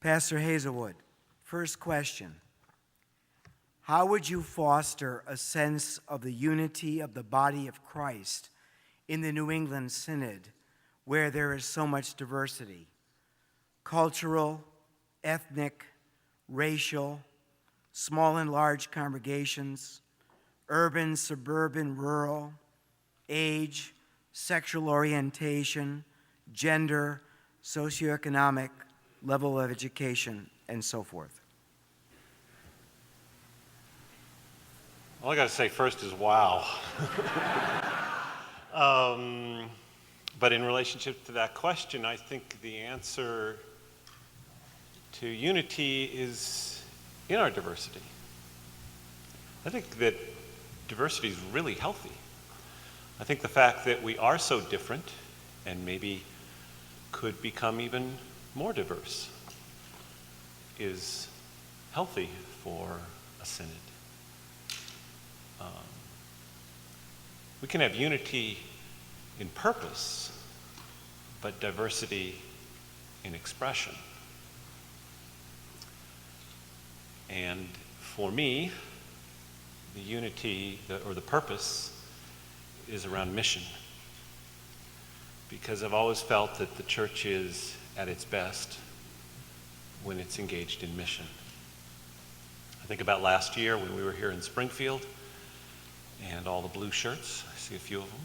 Pastor Hazelwood, first question. How would you foster a sense of the unity of the body of Christ in the New England Synod, where there is so much diversity? Cultural, ethnic, racial, small and large congregations, urban, suburban, rural, age, sexual orientation, gender, socioeconomic, level of education, and so forth. All I got to say first is wow. But in relationship to that question, I think the answer to unity is in our diversity. I think that diversity is really healthy. I think the fact that we are so different and maybe could become even more diverse is healthy for a synod. We can have unity in purpose, but diversity in expression. And for me, the unity or the purpose is around mission. Because I've always felt that the church is at its best when it's engaged in mission. I think about last year when we were here in Springfield and all the blue shirts. I see a few of them.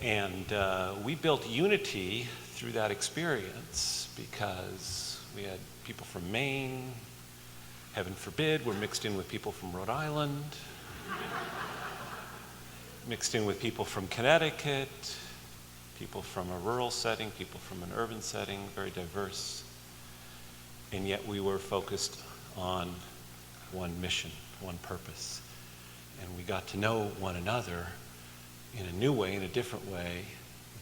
And we built unity through that experience because we had people from Maine. Heaven forbid, we're mixed in with people from Rhode Island, mixed in with people from Connecticut, people from a rural setting, people from an urban setting, very diverse. And yet we were focused on one mission, one purpose. And we got to know one another in a new way, in a different way,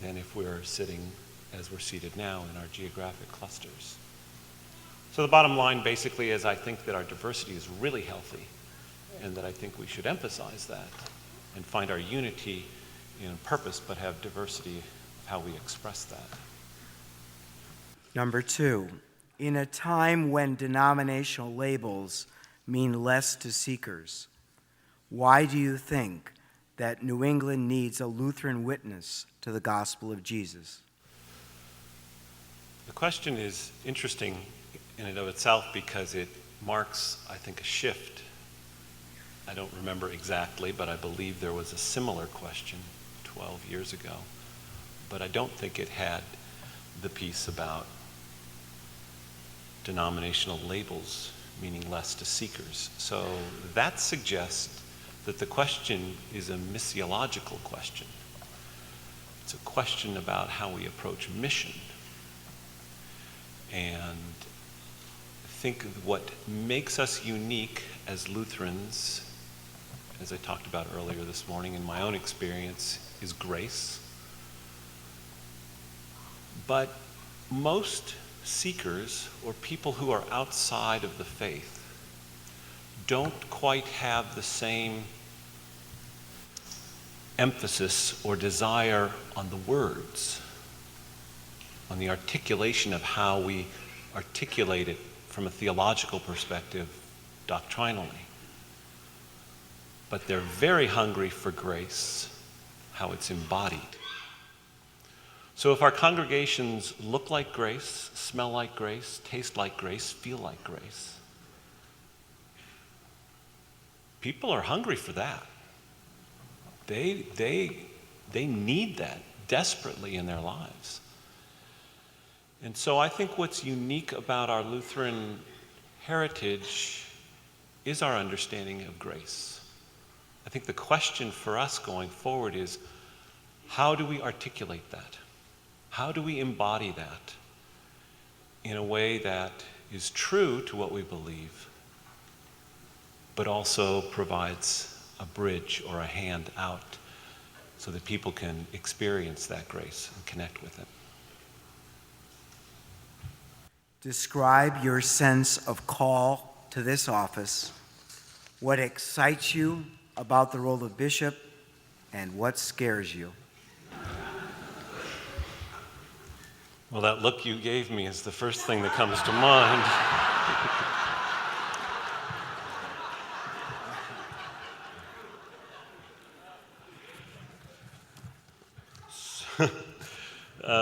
than if we were sitting as we're seated now in our geographic clusters. So the bottom line basically is I think that our diversity is really healthy, and that I think we should emphasize that and find our unity in purpose, but have diversity of how we express that. Number two, in a time when denominational labels mean less to seekers, why do you think that New England needs a Lutheran witness to the gospel of Jesus? The question is interesting in and of itself because it marks, I think, a shift. I don't remember exactly, but I believe there was a similar question 12 years ago. But I don't think it had the piece about denominational labels meaning less to seekers. So that suggests that the question is a missiological question. It's a question about how we approach mission. And I think what makes us unique as Lutherans, as I talked about earlier this morning in my own experience, is grace. But most seekers or people who are outside of the faith don't quite have the same emphasis or desire on the words, on the articulation of how we articulate it from a theological perspective doctrinally. But they're very hungry for grace, how it's embodied. So if our congregations look like grace, smell like grace, taste like grace, feel like grace, people are hungry for that. They need that desperately in their lives. And so I think what's unique about our Lutheran heritage is our understanding of grace. I think the question for us going forward is, how do we articulate that? How do we embody that in a way that is true to what we believe, but also provides a bridge or a hand out so that people can experience that grace and connect with it? Describe your sense of call to this office, what excites you about the role of bishop, and what scares you. Well, that look you gave me is the first thing that comes to mind.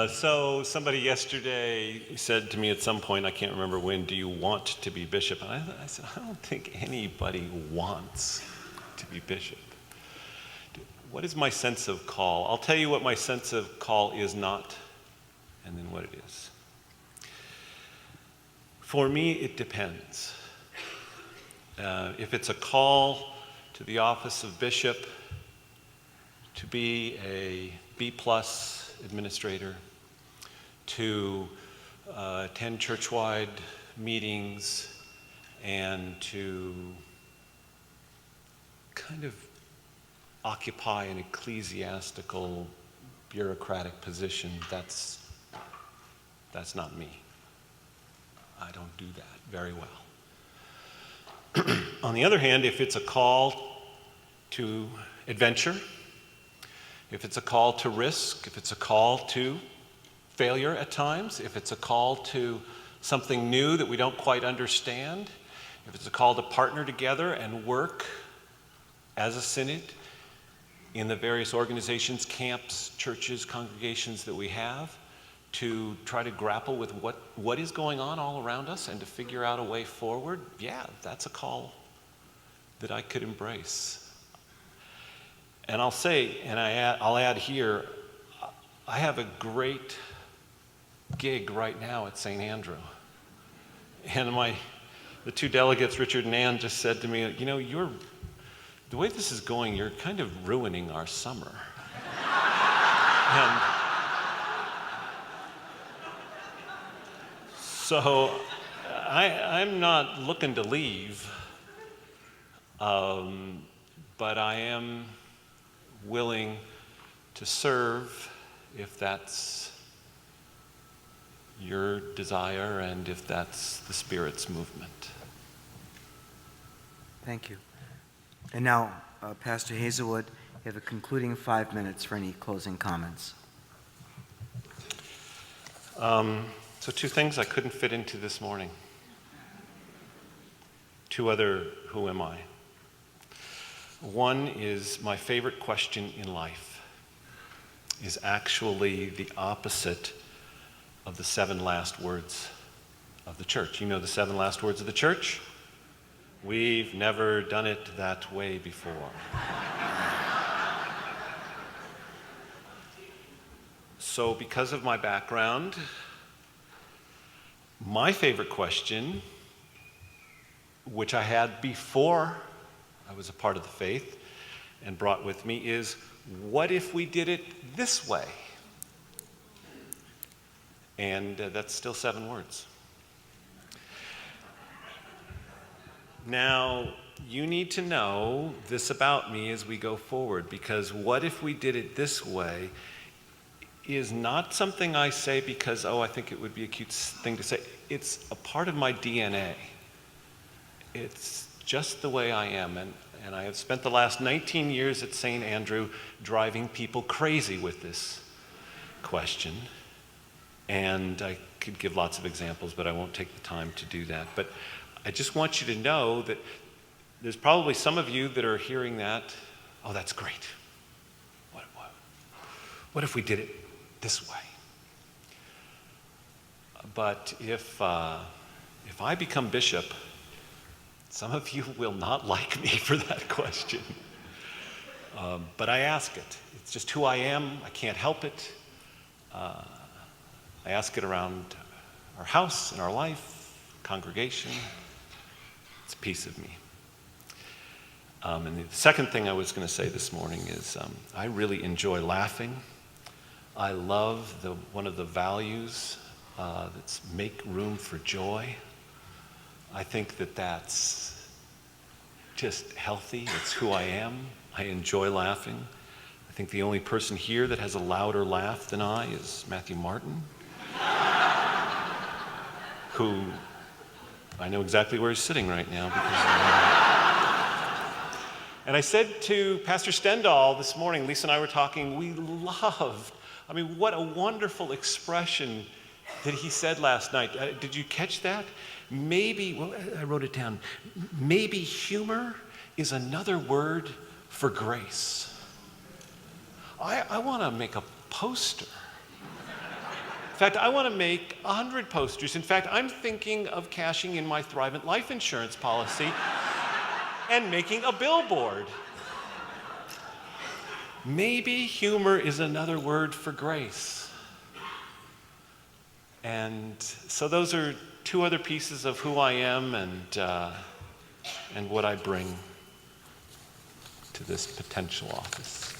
So somebody yesterday said to me at some point, I can't remember when, do you want to be bishop? And I said, I don't think anybody wants to be bishop. What is my sense of call? I'll tell you what my sense of call is not, and then what it is. For me, it depends. If it's a call to the office of bishop, to be a B+ administrator, to attend church-wide meetings, and to kind of occupy an ecclesiastical, bureaucratic position, that's not me. I don't do that very well. On the other hand, if it's a call to adventure, if it's a call to risk, if it's a call to failure at times, if it's a call to something new that we don't quite understand, if it's a call to partner together and work as a synod in the various organizations, camps, churches, congregations that we have, to try to grapple with what is going on all around us and to figure out a way forward, yeah, that's a call that I could embrace. And I'll say, and I'll add here, I have a great gig right now at St. Andrew. And the two delegates, Richard and Ann, just said to me, the way this is going, you're kind of ruining our summer. And so I'm not looking to leave, but I am willing to serve if that's your desire and if that's the Spirit's movement. Thank you. And now, Pastor Hazelwood, you have a concluding 5 minutes for any closing comments. So 2 things I couldn't fit into this morning. 2 other who am I? One is my favorite question in life is actually the opposite of the 7 last words of the church. You know the 7 last words of the church? We've never done it that way before. So because of my background, my favorite question, which I had before I was a part of the faith and brought with me, is what if we did it this way? And that's still 7 words. Now, you need to know this about me as we go forward, because what if we did it this way is not something I say because, I think it would be a cute thing to say. It's a part of my DNA. It's just the way I am. And I have spent the last 19 years at St. Andrew driving people crazy with this question. And I could give lots of examples, but I won't take the time to do that. But I just want you to know that there's probably some of you that are hearing that, that's great. What if we did it this way? But if I become bishop, some of you will not like me for that question. But I ask it. It's just who I am. I can't help it. I ask it around our house, in our life, congregation. It's a piece of me. And the second thing I was going to say this morning is I really enjoy laughing. I love one of the values that's make room for joy. I think that's just healthy. It's who I am. I enjoy laughing. I think the only person here that has a louder laugh than I is Matthew Martin, who I know exactly where he's sitting right now. And I said to Pastor Stendahl this morning, Lisa and I were talking, we loved, what a wonderful expression that he said last night. Did you catch that? Maybe, well, I wrote it down. Maybe humor is another word for grace. I want to make a poster. In fact, I want to make 100 posters. In fact, I'm thinking of cashing in my Thrivent life insurance policy and making a billboard. Maybe humor is another word for grace. And so those are two other pieces of who I am and what I bring to this potential office.